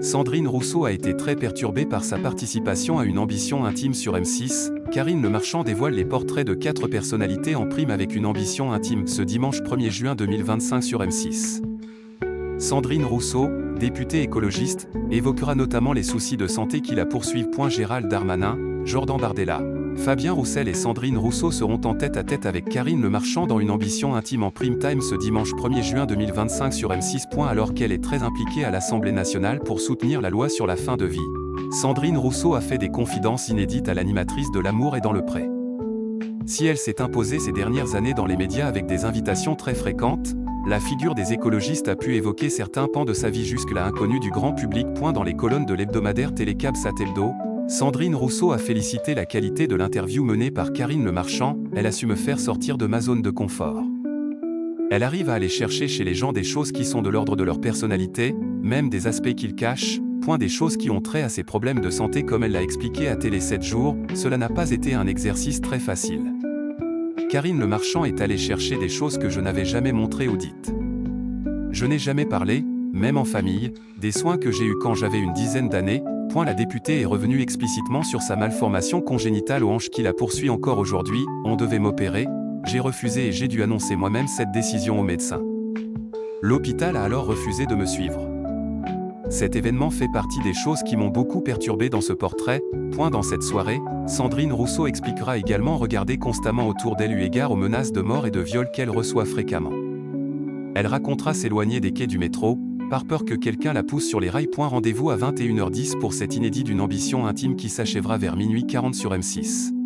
Sandrine Rousseau a été très perturbée par sa participation à une ambition intime sur M6. Karine Le Marchand dévoile les portraits de 4 personnalités en prime avec une ambition intime ce dimanche 1er juin 2025 sur M6. Sandrine Rousseau, députée écologiste, évoquera notamment les soucis de santé qui la poursuivent. Gérald Darmanin, Jordan Bardella, Fabien Roussel et Sandrine Rousseau seront en tête-à-tête avec Karine Le Marchand dans une ambition intime en prime time ce dimanche 1er juin 2025 sur M6. Alors qu'elle est très impliquée à l'Assemblée nationale pour soutenir la loi sur la fin de vie, Sandrine Rousseau a fait des confidences inédites à l'animatrice de L'amour est dans le pré. Si elle s'est imposée ces dernières années dans les médias avec des invitations très fréquentes, la figure des écologistes a pu évoquer certains pans de sa vie jusque-là inconnus du grand public. Dans les colonnes de l'hebdomadaire Télécabsat Hebdo, Sandrine Rousseau a félicité la qualité de l'interview menée par Karine Le Marchand. Elle a su me faire sortir de ma zone de confort. Elle arrive à aller chercher chez les gens des choses qui sont de l'ordre de leur personnalité, même des aspects qu'ils cachent, des choses qui ont trait à ses problèmes de santé comme elle l'a expliqué à Télé 7 jours, cela n'a pas été un exercice très facile. Karine Le Marchand est allée chercher des choses que je n'avais jamais montrées ou dites. Je n'ai jamais parlé, même en famille, des soins que j'ai eus quand j'avais une dizaine d'années. La députée est revenue explicitement sur sa malformation congénitale aux hanches qui la poursuit encore aujourd'hui. On devait m'opérer, j'ai refusé et j'ai dû annoncer moi-même cette décision au médecin. L'hôpital a alors refusé de me suivre. Cet événement fait partie des choses qui m'ont beaucoup perturbé dans ce portrait. Dans cette soirée, Sandrine Rousseau expliquera également regarder constamment autour d'elle eu égard aux menaces de mort et de viol qu'elle reçoit fréquemment. Elle racontera s'éloigner des quais du métro, par peur que quelqu'un la pousse sur les rails. Rendez-vous à 21h10 pour cet inédit d'une ambition intime qui s'achèvera vers minuit 40 sur M6.